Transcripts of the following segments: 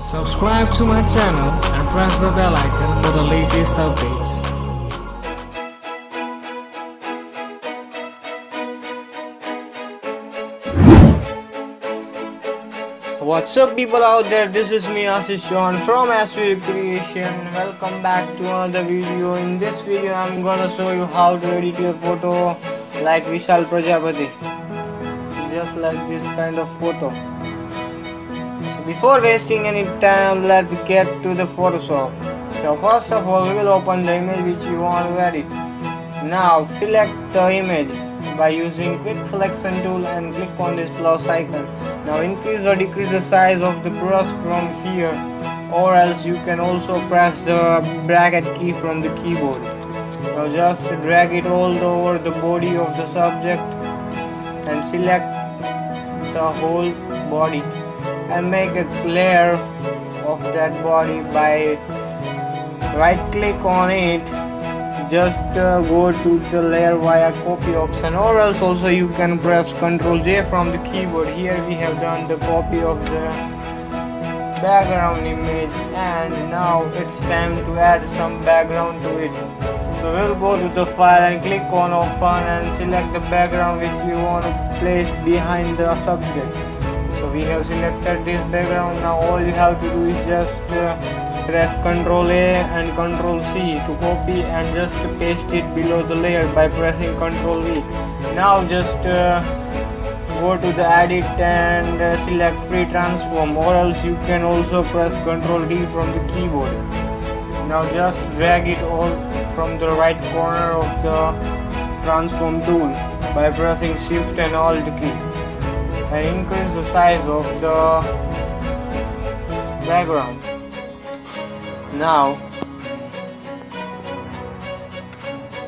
Subscribe to my channel and press the bell icon for the latest updates. What's up people out there, this is me Ashvircreations from ashvircreations. Welcome back to another video. In this video I'm gonna show you how to edit your photo like Vishal Prajapati, just like this kind of photo. So before wasting any time, let's get to the Photoshop. So first of all, we will open the image which you want to edit. Now select the image by using quick selection tool and click on this plus icon. Now increase or decrease the size of the brush from here, or else you can also press the bracket key from the keyboard. Now just drag it all over the body of the subject and select the whole body and make a layer of that body by right click on it. Just go to the layer via copy option, or else also you can press Ctrl J from the keyboard. Here we have done the copy of the background image, and now it's time to add some background to it. So we'll go to the file and click on open and select the background which you want to place behind the subject. So we have selected this background. Now all you have to do is just press Ctrl A and Ctrl C to copy and just paste it below the layer by pressing Ctrl V. Now just go to the edit and select free transform, or else you can also press Ctrl D from the keyboard. Now just drag it all from the right corner of the transform tool by pressing shift and alt key, and increase the size of the background. Now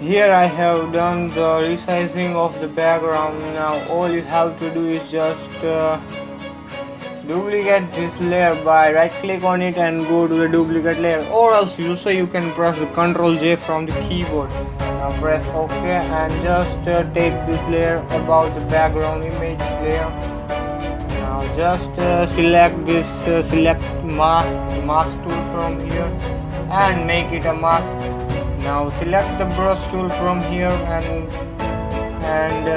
here I have done the resizing of the background. Now all you have to do is just duplicate this layer by right click on it and go to the duplicate layer, or else also you can press the Ctrl J from the keyboard. Now press OK and just take this layer above the background image layer. Now just select this select mask tool from here and make it a mask. Now select the brush tool from here and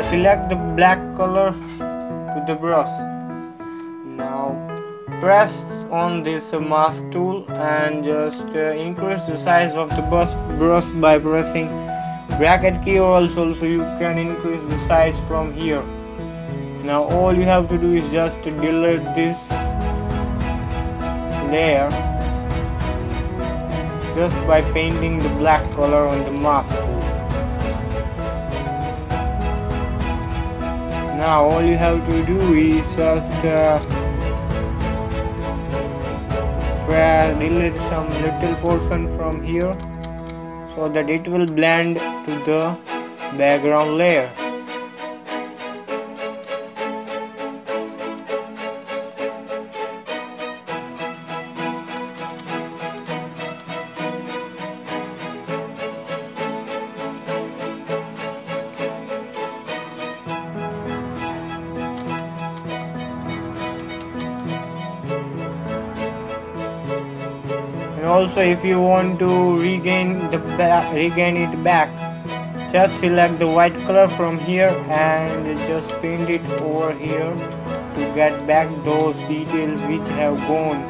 select the black color to the brush. Now press on this mask tool and just increase the size of the brush by pressing bracket key, or else also you can increase the size from here. Now all you have to do is just delete this layer just by painting the black color on the mask tool. Now all you have to do is just delete some little portion from here so that it will blend to the background layer. Also, if you want to regain it back, just select the white color from here and just paint it over here to get back those details which have gone.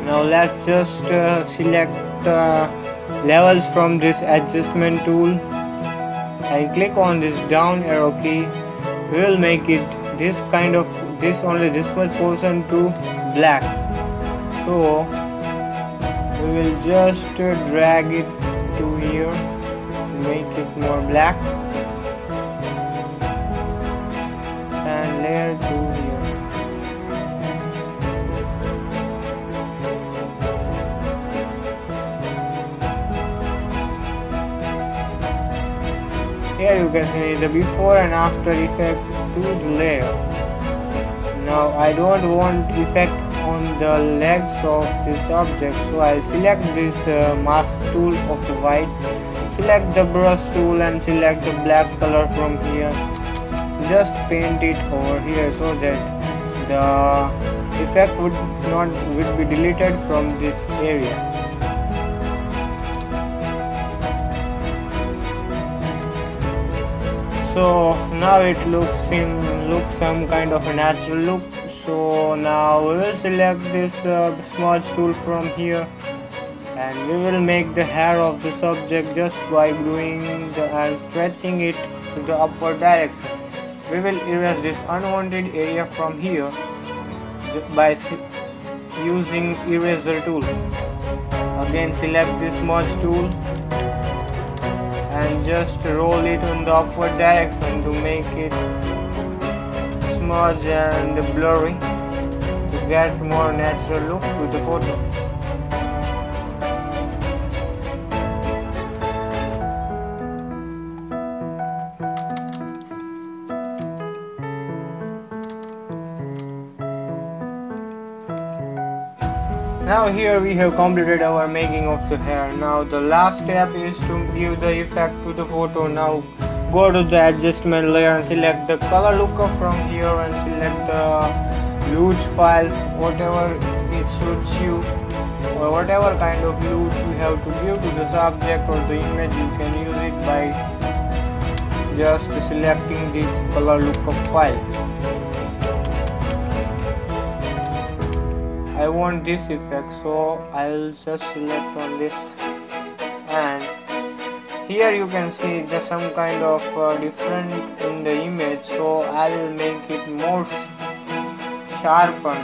Now let's just select levels from this adjustment tool and click on this down arrow key. We will make it this kind of only this much portion to black. So we will just drag it to here to make it more black and layer to here. Here you can see the before and after effect to the layer. Now I don't want effect on the legs of this object, so I select this mask tool of the white, select the brush tool and select the black color from here. Just paint it over here so that the effect would be deleted from this area. So now it looks some kind of a natural look. So now we will select this smudge tool from here, and we will make the hair of the subject just by gluing and stretching it to the upward direction. We will erase this unwanted area from here by using eraser tool. Again, select this smudge tool and just roll it in the upward direction to make it smudge and blurry to get more natural look to the photo. Now here we have completed our making of the hair. Now the last step is to give the effect to the photo. Now go to the adjustment layer and select the color looker from here and select the luge files, whatever it suits you, or whatever kind of luge you have to give to the subject or the image. You can use it by just selecting this color lookup file. I want this effect, so I'll just select on this, and here you can see there's some kind of different in the image, so I will make it more sharpen.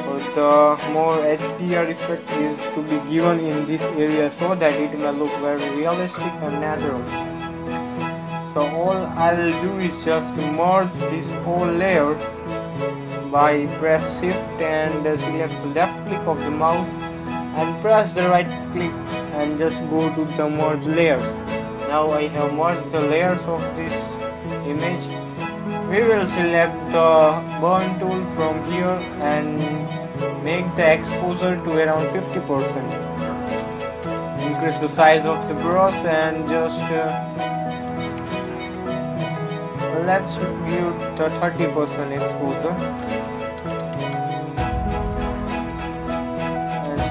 So the more HDR effect is to be given in this area so that it may look very realistic and natural. So all I'll do is just merge these whole layers by press shift and select the left click of the mouse and press the right click and just go to the merge layers. Now I have merged the layers of this image. We will select the burn tool from here and make the exposure to around 50%. Increase the size of the brush and just let's give the 30% exposure.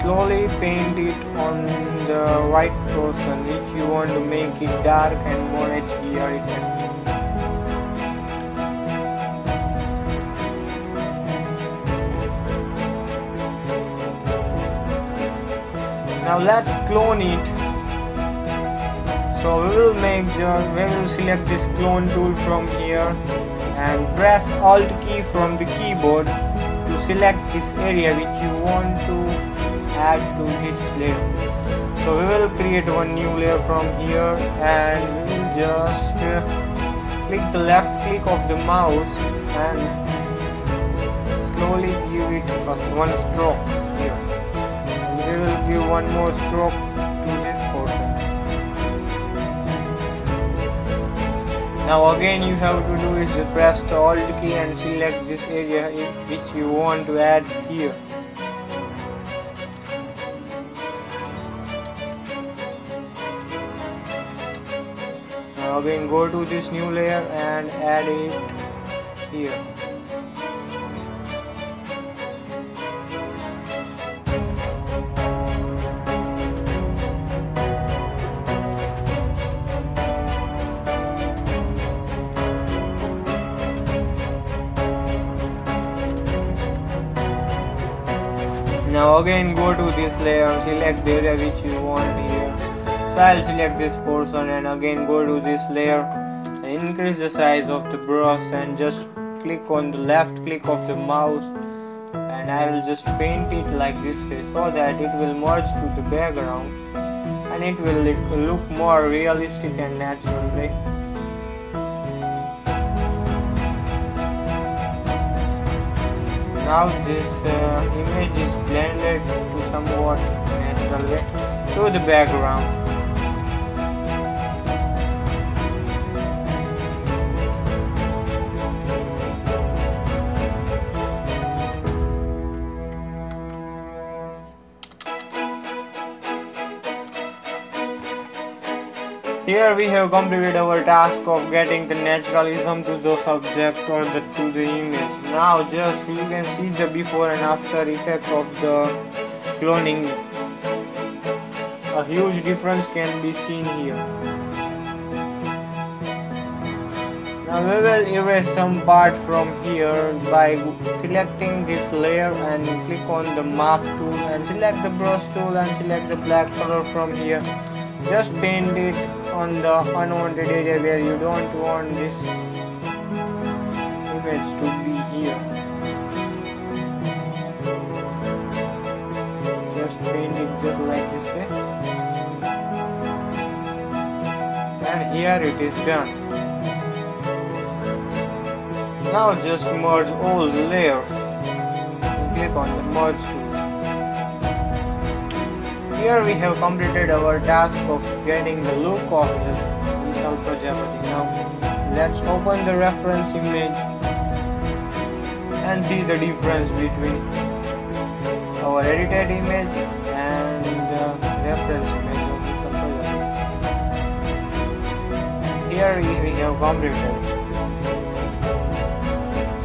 Slowly paint it on the right portion which you want to make it dark and more HDR effect. Now let's clone it. So we will select this clone tool from here and press Alt key from the keyboard to select this area which you want to add to this layer. So we will create one new layer from here and we will just click the left click of the mouse and slowly give it one stroke here. And we will give one more stroke to this portion. Now again you have to do is press the Alt key and select this area which you want to add here. Again go to this new layer and add it here. Now again go to this layer, select the area which you want here. So I'll select this portion and again go to this layer and increase the size of the brush and just click on the left click of the mouse and I will just paint it like this way so that it will merge to the background and it will look more realistic and natural way. Now this image is blended to somewhat natural way to the background. Here we have completed our task of getting the naturalism to the subject or to the image. Now just you can see the before and after effect of the cloning. A huge difference can be seen here. Now we will erase some part from here by selecting this layer and click on the mask tool and select the brush tool and select the black color from here. Just paint it on the unwanted area where you don't want this image to be here. Just paint it just like this way. And here it is done. Now just merge all the layers and click on the merge tool. Here we have completed our task of getting the look of the vishal Prajapati. Now let's open the reference image and see the difference between our edited image and the reference image of vishal Prajapati. Here we have completed.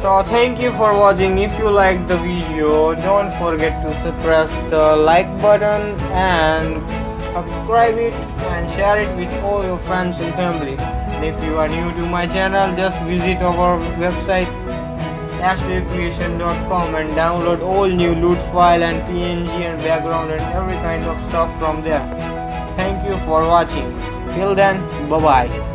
So thank you for watching. If you like the video, don't forget to press the like button and subscribe it and share it with all your friends and family. And if you are new to my channel, just visit our website ashvircreations.com and download all new loot file and PNG and background and every kind of stuff from there. Thank you for watching. Till then, bye bye.